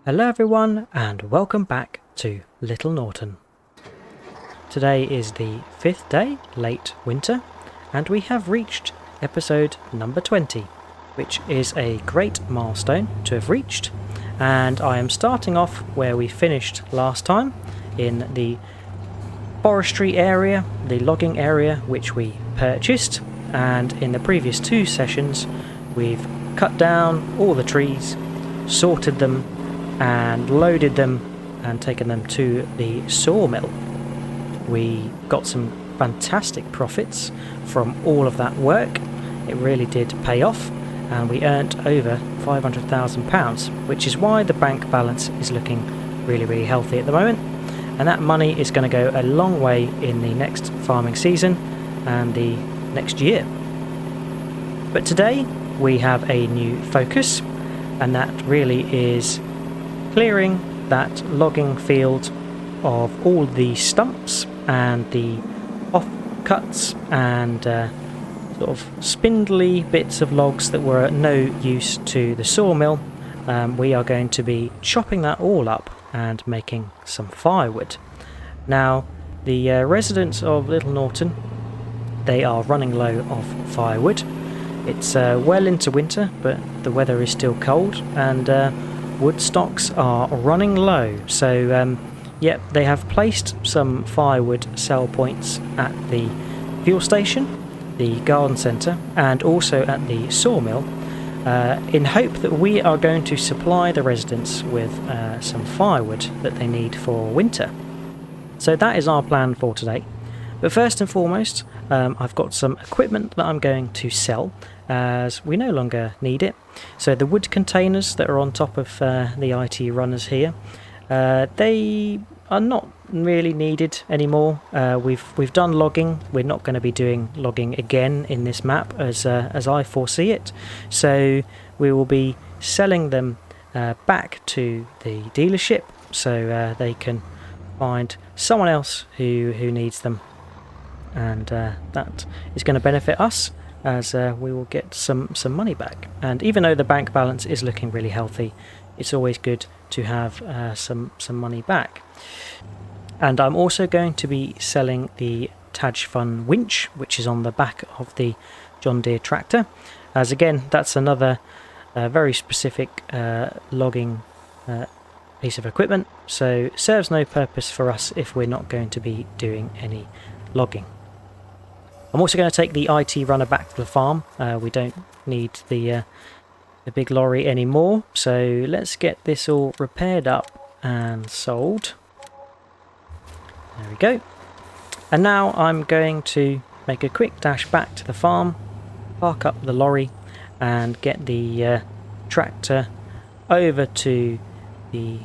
Hello everyone and welcome back to Little Norton. Today is the 5th day, late winter, and we have reached episode number 20, which is a great milestone to have reached, and I am starting off where we finished last time, in the forestry area, the logging area which we purchased, and in the previous two sessions we've cut down all the trees, sorted them and loaded them and taken them to the sawmill. We got some fantastic profits from all of that work. It really did pay off, and we earned over £500,000, which is why the bank balance is looking really healthy at the moment, and that money is going to go a long way in the next farming season and the next year. But today we have a new focus, and that really is clearing that logging field of all the stumps and the offcuts and sort of spindly bits of logs that were no use to the sawmill. We are going to be chopping that all up and making some firewood. Now, the residents of Little Norton, they are running low of firewood. It's well into winter, but the weather is still cold, and wood stocks are running low. So, yep, they have placed some firewood sell points at the fuel station, the garden centre, and also at the sawmill, in hope that we are going to supply the residents with some firewood that they need for winter. So that is our plan for today. But first and foremost, I've got some equipment that I'm going to sell, as we no longer need it. So the wood containers that are on top of the IT runners here, they are not really needed anymore. We've done logging. We're not going to be doing logging again in this map as I foresee it. So we will be selling them back to the dealership, so they can find someone else who needs them, and that is going to benefit us, as we will get some money back. And even though the bank balance is looking really healthy, it's always good to have some money back. And I'm also going to be selling the Fun winch, which is on the back of the John Deere tractor, as again that's another very specific logging piece of equipment, so serves no purpose for us if we're not going to be doing any logging. I'm also going to take the IT runner back to the farm. We don't need the big lorry anymore, so let's get this all repaired up and sold. There we go. And now I'm going to make a quick dash back to the farm, park up the lorry, and get the tractor over to the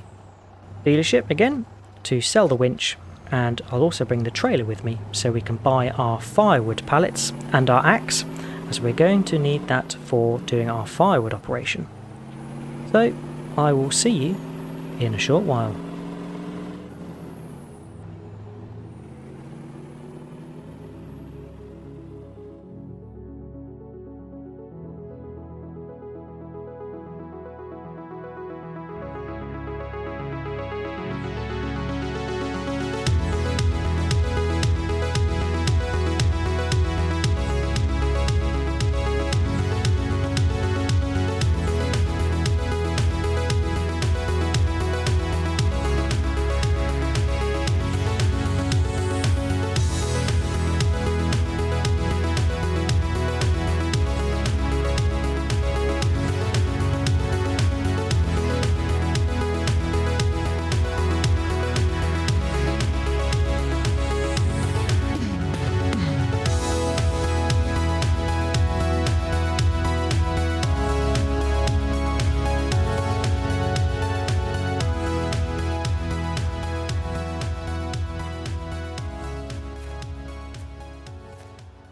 dealership again to sell the winch. And I'll also bring the trailer with me so we can buy our firewood pallets and our axe, as we're going to need that for doing our firewood operation. So I will see you in a short while.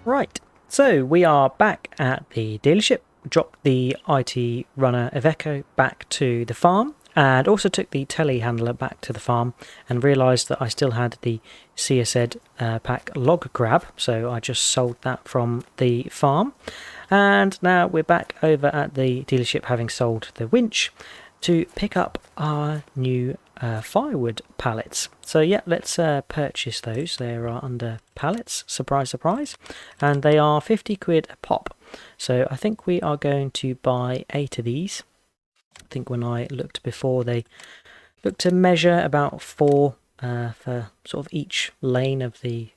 Right, so we are back at the dealership. Dropped the IT runner Iveco back to the farm, and also took the Tele handler back to the farm, and realised that I still had the CSZ pack log grab, so I just sold that from the farm. And now we're back over at the dealership, having sold the winch, to pick up our new firewood pallets. So yeah, let's purchase those. They are under pallets, surprise surprise, and they are 50 quid a pop. So I think we are going to buy 8 of these. I think when I looked before, they looked to measure about 4 for sort of each lane of the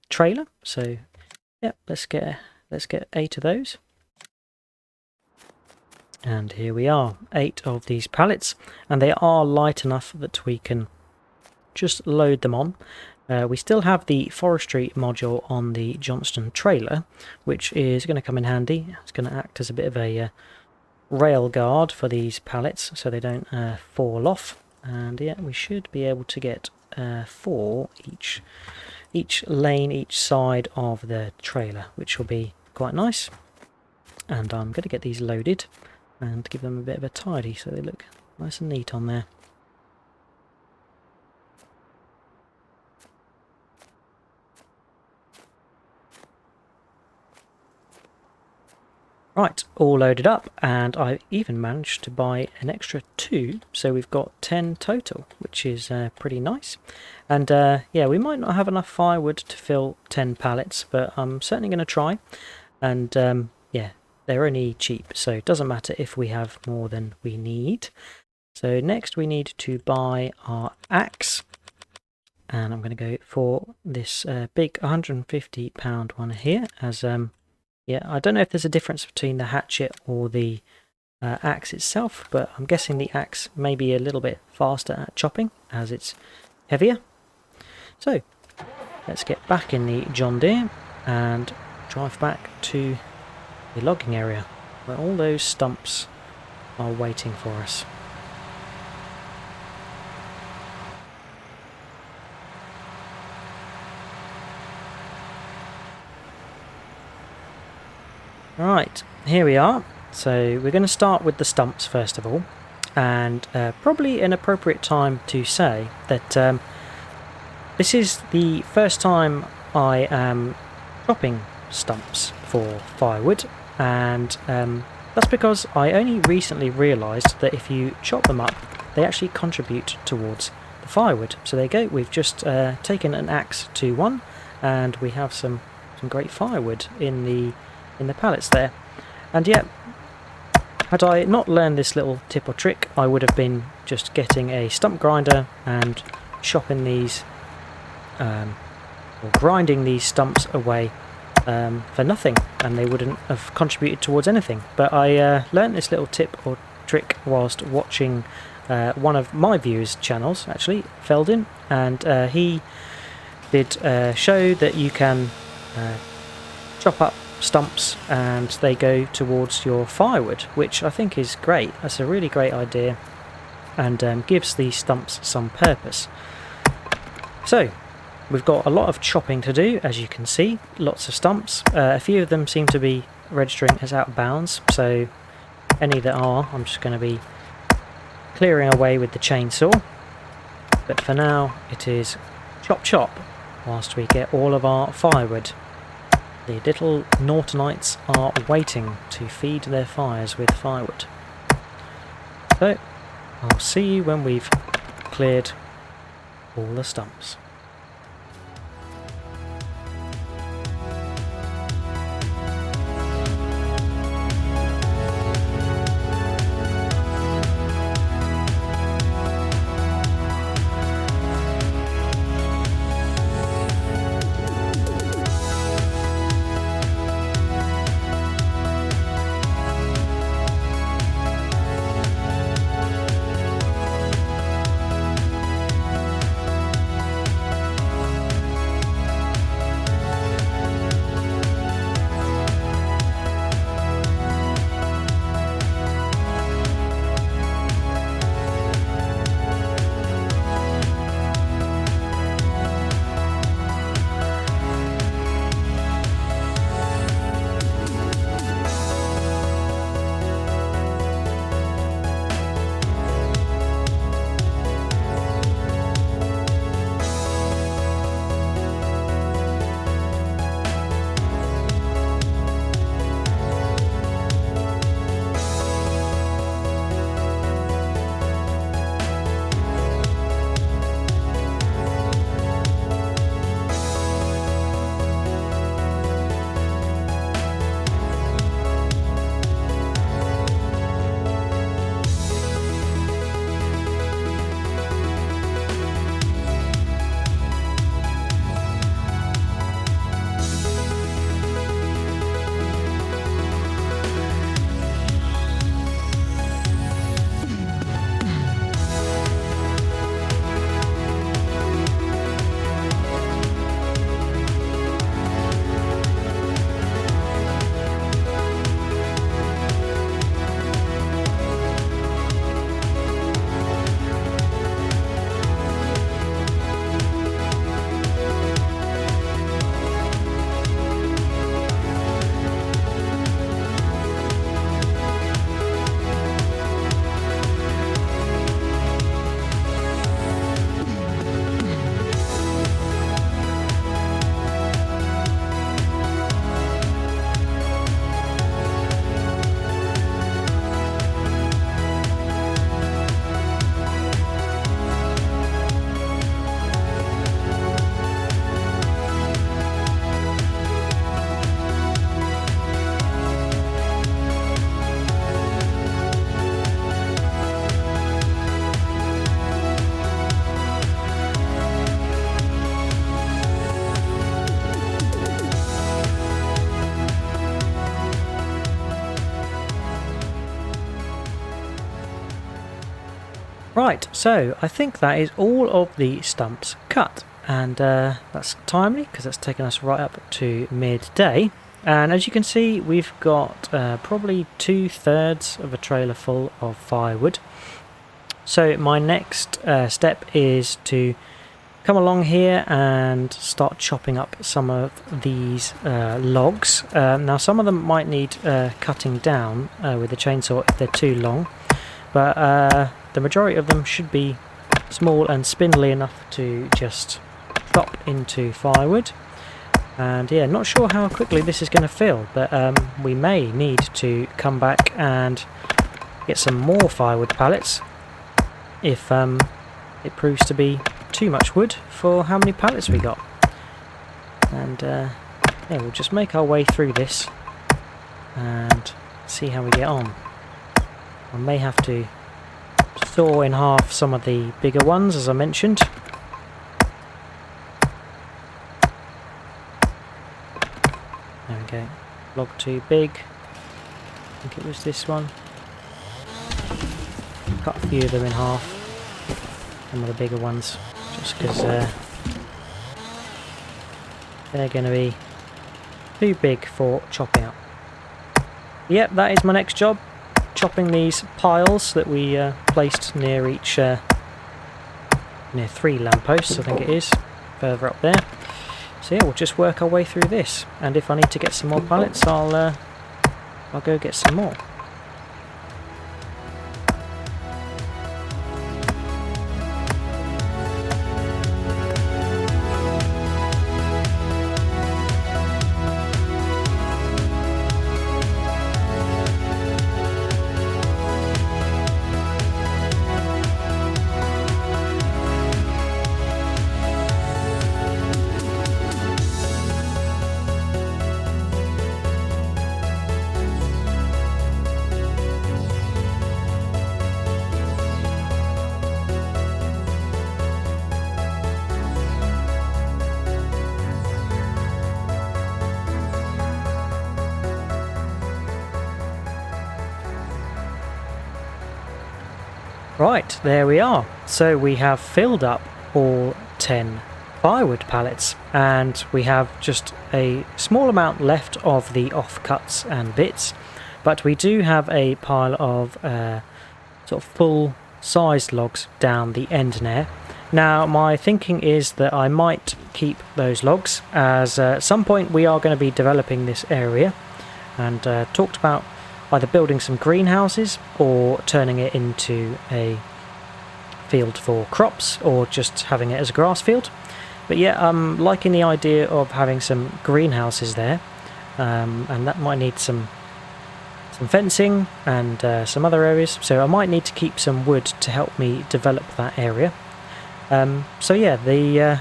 trailer. So yeah, let's get 8 of those. And here we are, 8 of these pallets, and they are light enough that we can just load them on. We still have the forestry module on the Johnston trailer, which is going to come in handy. It's going to act as a bit of a rail guard for these pallets so they don't fall off. And yeah, we should be able to get 4 each lane, each side of the trailer, which will be quite nice. And I'm going to get these loaded and give them a bit of a tidy so they look nice and neat on there. Right, all loaded up, and I even managed to buy an extra 2, so we've got 10 total, which is pretty nice. And yeah, we might not have enough firewood to fill 10 pallets, but I'm certainly going to try. And yeah, they're only cheap, so it doesn't matter if we have more than we need. So next we need to buy our axe, and I'm going to go for this big £150 one here. As yeah, I don't know if there's a difference between the hatchet or the axe itself, but I'm guessing the axe may be a little bit faster at chopping as it's heavier. So let's get back in the John Deere and drive back to the logging area where all those stumps are waiting for us. Right, here we are. So we're going to start with the stumps first of all, and probably an appropriate time to say that this is the first time I am chopping stumps for firewood, and that's because I only recently realised that if you chop them up, they actually contribute towards the firewood. So there you go, we've just taken an axe to one, and we have some great firewood in the pallets there. And yet, had I not learned this little tip or trick, I would have been just getting a stump grinder and chopping these or grinding these stumps away for nothing, and they wouldn't have contributed towards anything. But I learned this little tip or trick whilst watching one of my viewers' channels, actually, Feldin, and he did show that you can chop up stumps and they go towards your firewood, which I think is great. That's a really great idea, and gives these stumps some purpose. So we've got a lot of chopping to do, as you can see, lots of stumps. A few of them seem to be registering as out of bounds, so any that are, I'm just going to be clearing away with the chainsaw. But for now it is chop chop whilst we get all of our firewood. The Little Norton'ites are waiting to feed their fires with firewood. So I'll see you when we've cleared all the stumps. Right, so I think that is all of the stumps cut, and that's timely because that's taken us right up to midday. And as you can see, we've got probably 2/3 of a trailer full of firewood. So my next step is to come along here and start chopping up some of these logs. Now some of them might need cutting down with a chainsaw if they're too long, but the majority of them should be small and spindly enough to just chop into firewood. And yeah, not sure how quickly this is going to fill, but we may need to come back and get some more firewood pallets if it proves to be too much wood for how many pallets we got. And yeah, we'll just make our way through this and see how we get on. I may have to saw in half some of the bigger ones, as I mentioned. There we go. Log too big. I think it was this one. Cut a few of them in half. Some of the bigger ones, just because they're going to be too big for chopping up. Yep, that is my next job. Chopping these piles that we placed near each, near 3 lampposts, I think it is, further up there. So yeah, we'll just work our way through this, and if I need to get some more pallets, I'll go get some more. Right, there we are. So we have filled up all 10 firewood pallets, and we have just a small amount left of the offcuts and bits, but we do have a pile of sort of full sized logs down the end there. Now my thinking is that I might keep those logs, as at some point we are going to be developing this area, and talked about either building some greenhouses or turning it into a field for crops, or just having it as a grass field. But yeah, I'm liking the idea of having some greenhouses there, and that might need some fencing and some other areas, so I might need to keep some wood to help me develop that area. So yeah, the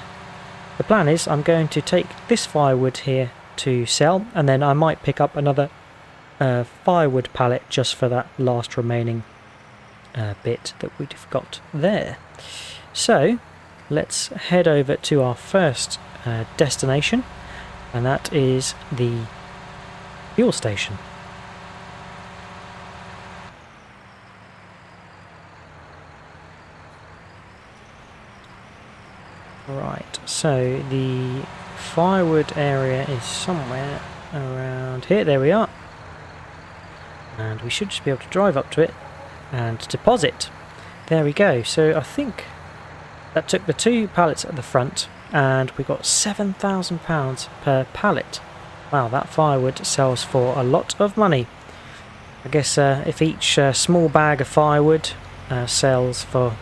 plan is I'm going to take this firewood here to sell, and then I might pick up another firewood pallet just for that last remaining bit that we've got there. So let's head over to our first destination, and that is the fuel station. Right, so the firewood area is somewhere around here. There we are. And we should just be able to drive up to it and deposit. There we go. So I think that took the 2 pallets at the front, and we got £7,000 per pallet. Wow, that firewood sells for a lot of money. I guess if each small bag of firewood sells for,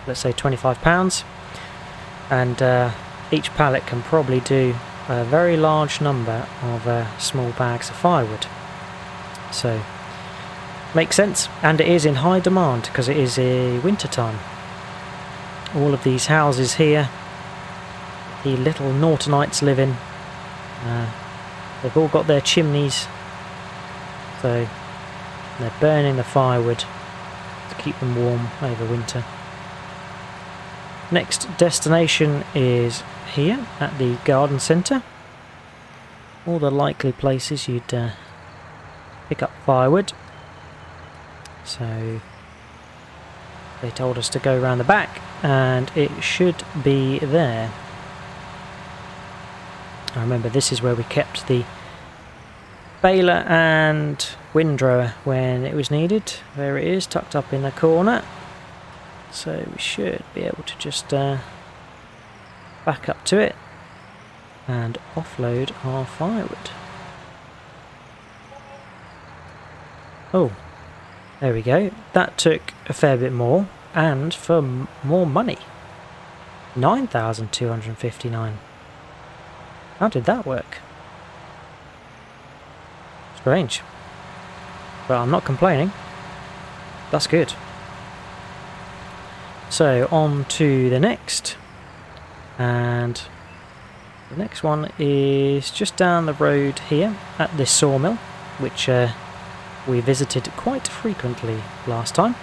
let's say, £25, and each pallet can probably do a very large number of small bags of firewood. So makes sense, and it is in high demand because it is a winter time. All of these houses here, the Little Norton'ites live in, they've all got their chimneys, so they're burning the firewood to keep them warm over winter. Next destination is here at the garden centre. All the likely places you'd pick up firewood. So They told us to go around the back, and it should be there. I remember this is where we kept the baler and windrower when it was needed. There it is, tucked up in the corner. So we should be able to just back up to it and offload our firewood. Oh, there we go. That took a fair bit more, and for more money. 9,259. How did that work? Strange. But I'm not complaining. That's good. So on to the next. And the next one is just down the road here at this sawmill, which we visited quite frequently last time.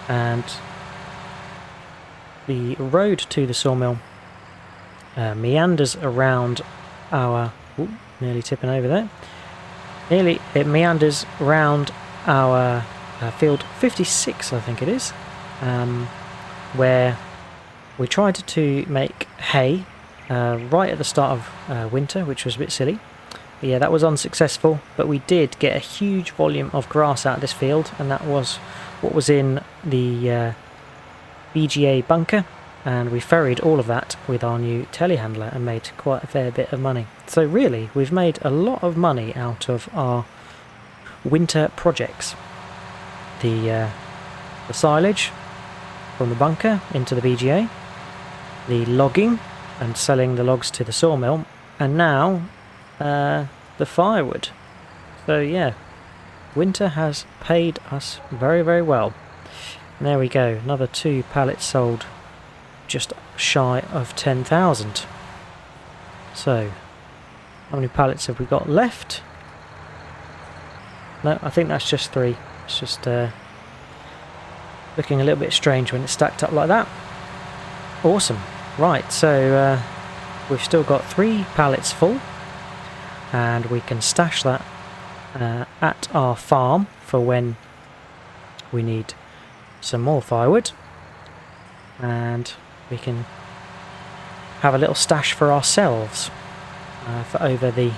And the road to the sawmill meanders around our... Ooh, nearly tipping over there. It meanders around our field 56, I think it is, where we tried to make hay right at the start of winter, which was a bit silly. But yeah, that was unsuccessful, but we did get a huge volume of grass out of this field, and that was what was in the BGA bunker, and we ferried all of that with our new telehandler and made quite a fair bit of money. So really, we've made a lot of money out of our winter projects. The silage from the bunker into the BGA, the logging and selling the logs to the sawmill, and now the firewood. So yeah, winter has paid us very, very well. And there we go, another 2 pallets sold, just shy of 10,000. So, how many pallets have we got left? No, I think that's just 3. It's just looking a little bit strange when it's stacked up like that. Awesome. Right, so we've still got 3 pallets full, and we can stash that at our farm for when we need some more firewood, and we can have a little stash for ourselves for over the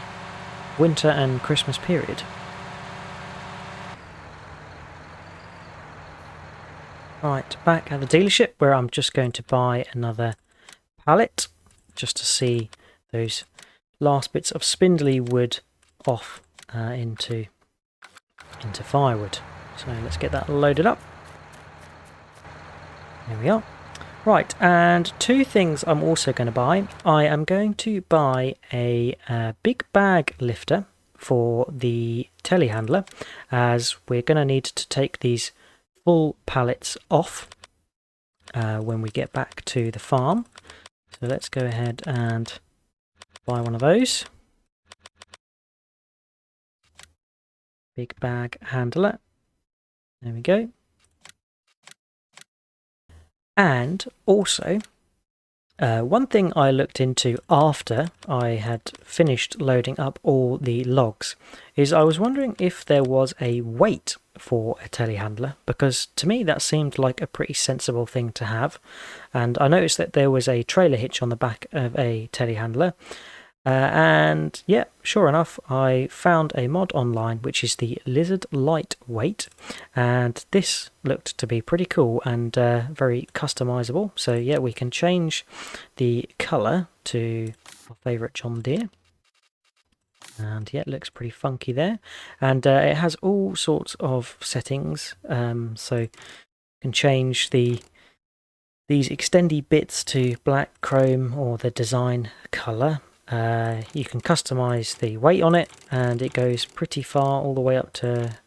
winter and Christmas period. Right, back at the dealership, where I'm just going to buy another pallet just to see those last bits of spindly wood off into firewood. So let's get that loaded up. There we are. Right, and 2 things I'm also going to buy. I am going to buy a big bag lifter for the telehandler, as we're going to need to take these full pallets off when we get back to the farm. So let's go ahead and buy one of those. Big bag handler. There we go. And also, one thing I looked into after I had finished loading up all the logs is I was wondering if there was a weight for a telehandler, because to me that seemed like a pretty sensible thing to have. And I noticed that there was a trailer hitch on the back of a telehandler. And yeah, sure enough, I found a mod online which is the Lizard Lightweight, and this looked to be pretty cool and very customizable. So yeah, we can change the colour to our favourite John Deere, and yeah, it looks pretty funky there. And it has all sorts of settings, so you can change these extendy bits to black, chrome, or the design colour. You can customize the weight on it, and it goes pretty far, all the way up to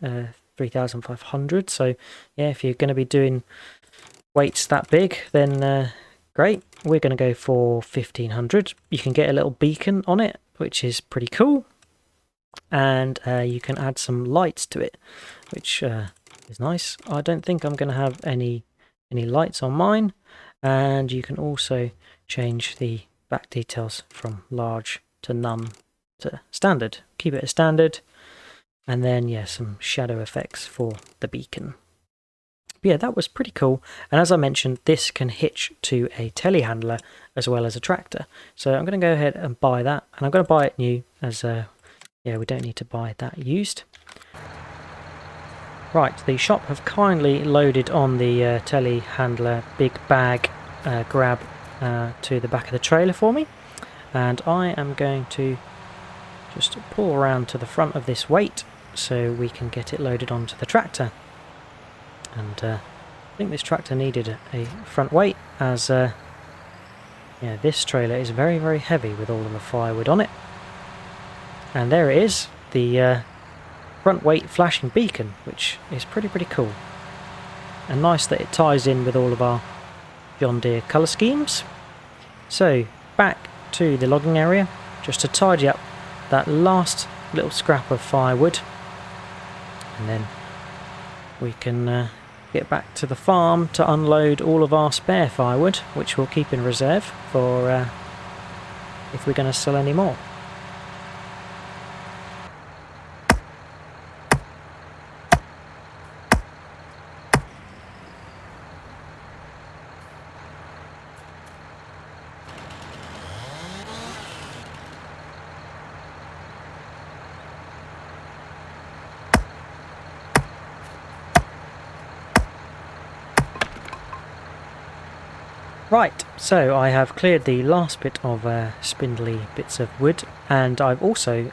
3,500. So yeah, if you're going to be doing weights that big, then great. We're going to go for 1,500. You can get a little beacon on it, which is pretty cool, and you can add some lights to it, which is nice. I don't think I'm going to have any lights on mine, and you can also change the back details from large to none to standard. Keep it as standard, and then yeah, some shadow effects for the beacon. But yeah, that was pretty cool. And as I mentioned, this can hitch to a telehandler as well as a tractor. So I'm going to go ahead and buy that. And I'm going to buy it new as, yeah, we don't need to buy that used. Right, the shop have kindly loaded on the telehandler big bag grab to the back of the trailer for me. And I am going to just pull around to the front of this weight so we can get it loaded onto the tractor. And I think this tractor needed a front weight, as yeah, this trailer is very, very heavy with all of the firewood on it. And there it is, the front weight flashing beacon, which is pretty cool. And nice that it ties in with all of our John Deere colour schemes. So back to the logging area, just to tidy up that last little scrap of firewood, and then we can get back to the farm to unload all of our spare firewood, which we'll keep in reserve for if we're going to sell any more. Right, so I have cleared the last bit of spindly bits of wood, and I've also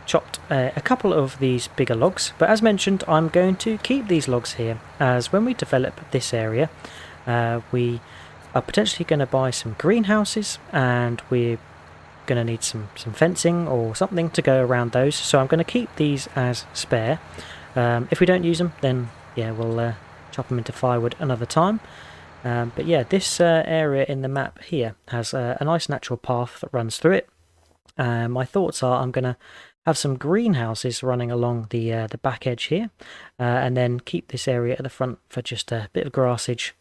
chopped a couple of these bigger logs, but as mentioned, I'm going to keep these logs here, as when we develop this area we are potentially going to buy some greenhouses, and we're going to need some fencing or something to go around those, so I'm going to keep these as spare. If we don't use them, then yeah, we'll chop them into firewood another time. But yeah, this area in the map here has a nice natural path that runs through it. My thoughts are I'm going to have some greenhouses running along the back edge here, and then keep this area at the front for just a bit of grassage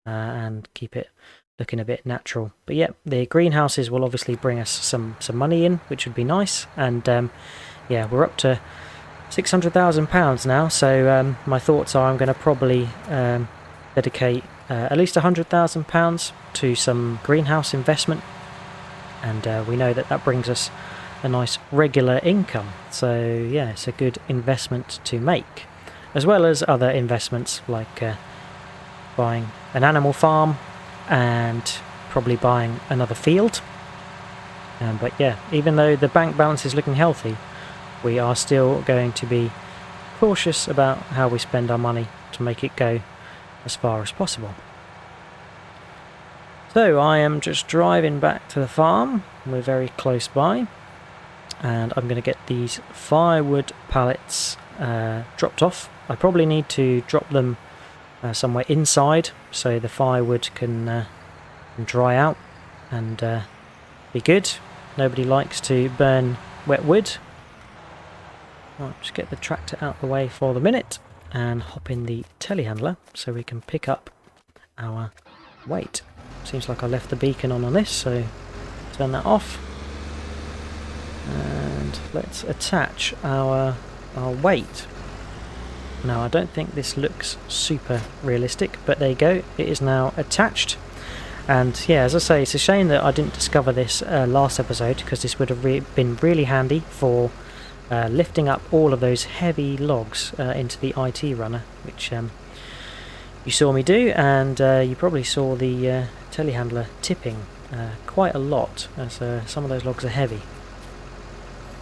and keep it looking a bit natural. But yeah, the greenhouses will obviously bring us some money in, which would be nice. And yeah, we're up to £600,000 now, so my thoughts are I'm going to probably dedicate at least £100,000 to some greenhouse investment, and we know that that brings us a nice regular income, so yeah, it's a good investment to make, as well as other investments like buying an animal farm and probably buying another field. But yeah, even though the bank balance is looking healthy, we are still going to be cautious about how we spend our money to make it go as far as possible. So I am just driving back to the farm, we're very close by, and I'm going to get these firewood pallets dropped off. I probably need to drop them somewhere inside so the firewood can dry out and be good. Nobody likes to burn wet wood. Right, just get the tractor out the way for the minute and hop in the telehandler so we can pick up our weight. Seems like I left the beacon on this, so turn that off. And let's attach our weight. Now, I don't think this looks super realistic, but there you go, it is now attached. And yeah, as I say, it's a shame that I didn't discover this last episode, because this would have been really handy for lifting up all of those heavy logs into the IT runner, which you saw me do, and you probably saw the telehandler tipping quite a lot, as some of those logs are heavy.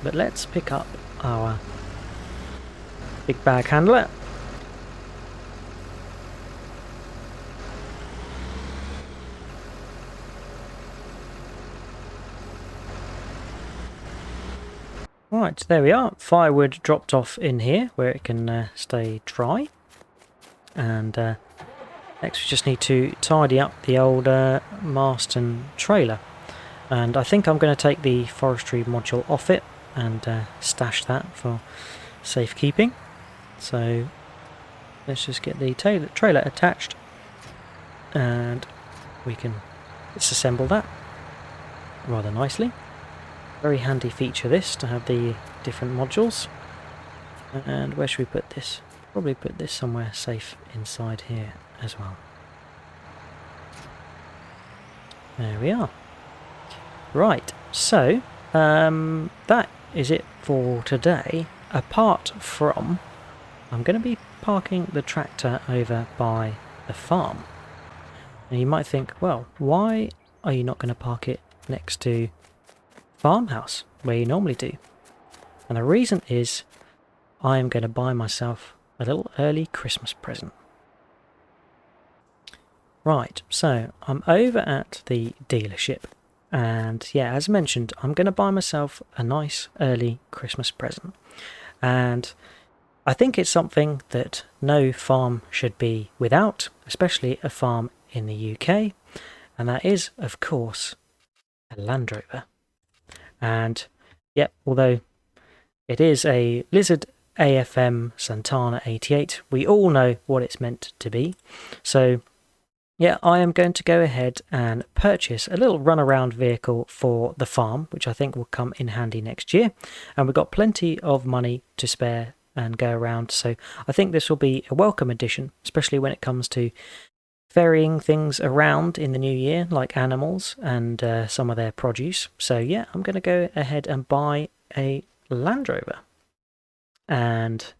But let's pick up our big bag handler. Right, there we are. Firewood dropped off in here where it can stay dry. And next we just need to tidy up the old Marston trailer. And I think I'm going to take the forestry module off it and stash that for safekeeping. So let's just get the trailer attached and we can disassemble that rather nicely. Very handy feature this, to have the different modules. And where should we put this? Probably put this somewhere safe inside here as well. There we are. Right, so that is it for today. Apart from, I'm going to be parking the tractor over by the farm. Now you might think, well, why are you not going to park it next to farmhouse where you normally do? And the reason is I am going to buy myself a little early Christmas present. Right, so I'm over at the dealership, and yeah, as mentioned, I'm going to buy myself a nice early Christmas present. And I think it's something that no farm should be without, especially a farm in the UK, and that is, of course, a Land Rover. And yep, although it is a Lizard AFM Santana 88, we all know what it's meant to be. So yeah, I am going to go ahead and purchase a little runaround vehicle for the farm, which I think will come in handy next year. And we've got plenty of money to spare and go around, so I think this will be a welcome addition, especially when it comes to ferrying things around in the new year, like animals and some of their produce. So yeah, I'm going to go ahead and buy a Land Rover. And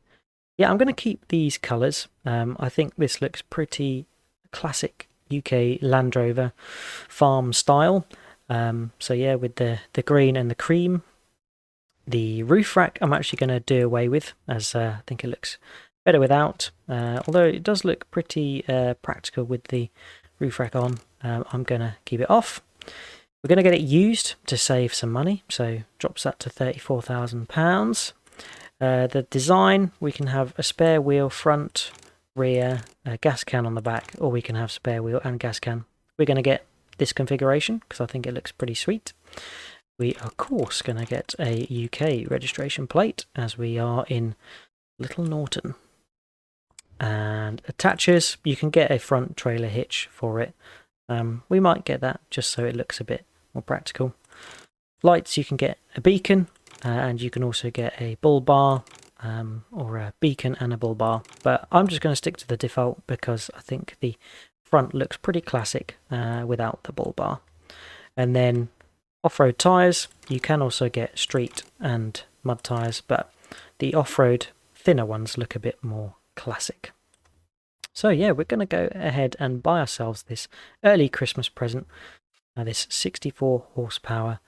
yeah, I'm going to keep these colours. I think this looks pretty classic UK Land Rover farm style. So yeah, with the green and the cream. The roof rack I'm actually going to do away with, as I think it looks better without. Although it does look pretty practical with the roof rack on, I'm going to keep it off. We're going to get it used to save some money, so drops that to £34,000. The design, we can have a spare wheel front, rear, a gas can on the back, or we can have spare wheel and gas can. We're going to get this configuration because I think it looks pretty sweet. We are of course going to get a UK registration plate as we are in Little Norton. And attachers, you can get a front trailer hitch for it. We might get that just so it looks a bit more practical. Lights, you can get a beacon, and you can also get a bull bar, or a beacon and a bull bar. But I'm just going to stick to the default because I think the front looks pretty classic without the bull bar. And then off-road tyres, you can also get street and mud tyres, but the off-road thinner ones look a bit more classic. So yeah, we're going to go ahead and buy ourselves this early Christmas present, this 64 horsepower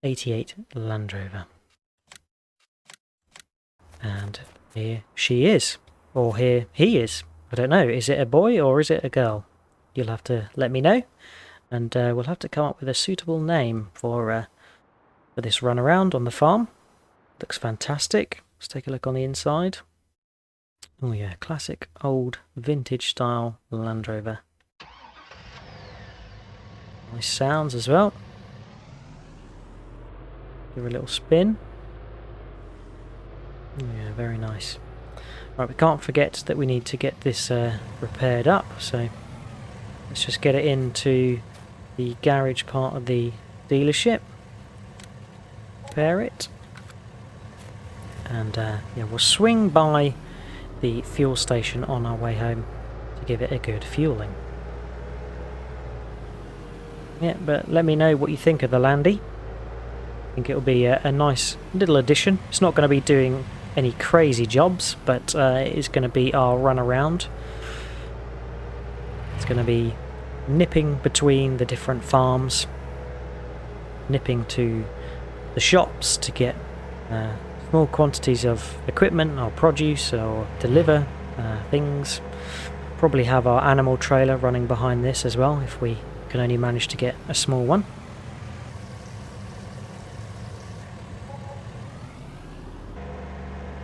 88 Land Rover. And here she is, or here he is. I don't know, is it a boy or is it a girl? You'll have to let me know. And we'll have to come up with a suitable name for this runaround on the farm. Looks fantastic. Let's take a look on the inside. Oh yeah, classic old vintage style Land Rover. Nice sounds as well. Give her a little spin. Oh yeah, very nice. Right, we can't forget that we need to get this repaired up, so let's just get it into the garage part of the dealership, repair it, and yeah, we'll swing by the fuel station on our way home to give it a good fueling. Yeah, but let me know what you think of the Landy. I think it'll be a nice little addition. It's not going to be doing any crazy jobs, but it is going to be our run around. It's going to be nipping between the different farms, nipping to the shops to get small quantities of equipment or produce or deliver things. Probably have our animal trailer running behind this as well if we can only manage to get a small one.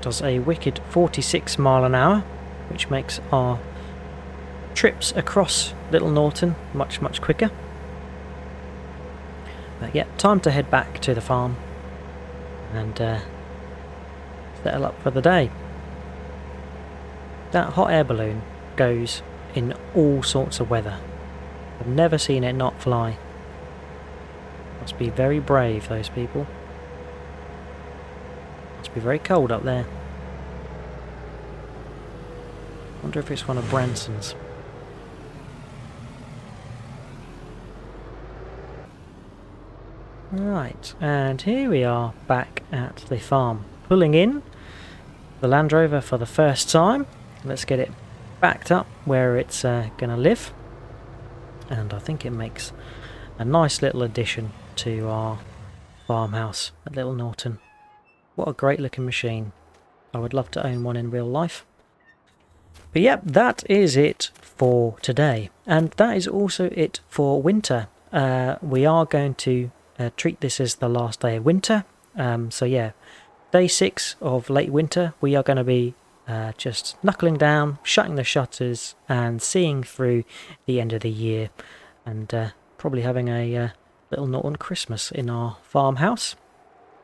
Does a wicked 46 mile an hour, which makes our trips across Little Norton much quicker. But yeah, time to head back to the farm and settle up for the day. That hot air balloon goes in all sorts of weather. I've never seen it not fly. Must be very brave, those people. Must be very cold up there. Wonder if it's one of Branson's. Right, and here we are back at the farm, pulling in the Land Rover for the first time. Let's get it backed up where it's going to live, and I think it makes a nice little addition to our farmhouse at Little Norton. What a great looking machine. I would love to own one in real life. But yep, that is it for today, and that is also it for winter. We are going to treat this as the last day of winter. So yeah, day 6 of late winter, we are going to be just knuckling down, shutting the shutters and seeing through the end of the year, and probably having a Little Norton Christmas in our farmhouse.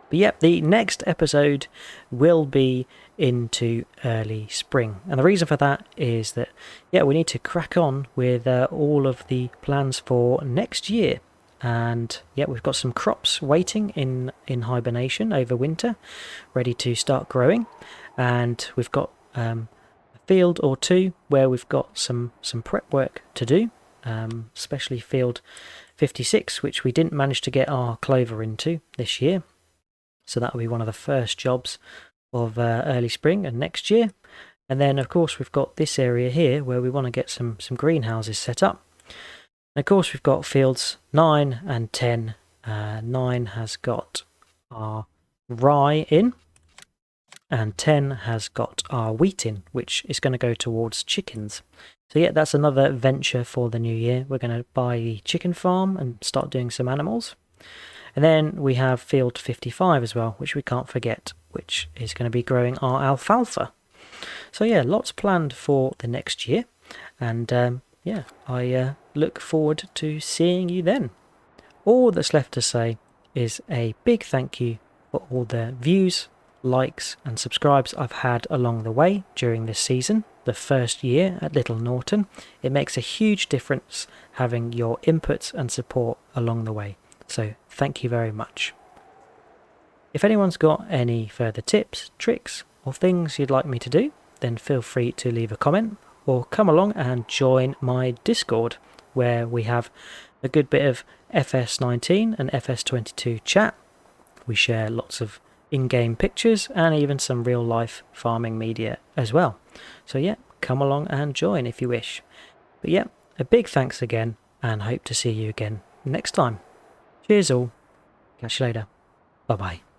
But yep, the next episode will be into early spring, and the reason for that is that we need to crack on with all of the plans for next year. And yeah, we've got some crops waiting in hibernation over winter, ready to start growing, and we've got a field or two where we've got some prep work to do, especially field 56, which we didn't manage to get our clover into this year, so that will be one of the first jobs of early spring and next year. And then of course we've got this area here where we want to get some greenhouses set up. And of course we've got fields 9 and 10. 9 has got our rye in, and 10 has got our wheat in, which is going to go towards chickens. So yeah, that's another venture for the new year. We're going to buy the chicken farm and start doing some animals. And then we have field 55 as well, which we can't forget, which is going to be growing our alfalfa. So yeah, lots planned for the next year. And yeah, I look forward to seeing you then. All that's left to say is a big thank you for all the views, likes and subscribes I've had along the way during this season, the first year at Little Norton. It makes a huge difference having your inputs and support along the way. So thank you very much. If anyone's got any further tips, tricks or things you'd like me to do, then feel free to leave a comment or come along and join my Discord, where we have a good bit of FS19 and FS22 chat. We share lots of in-game pictures and even some real-life farming media as well. So yeah, come along and join if you wish. But yeah, a big thanks again, and hope to see you again next time. Cheers all. Catch you later. Bye bye.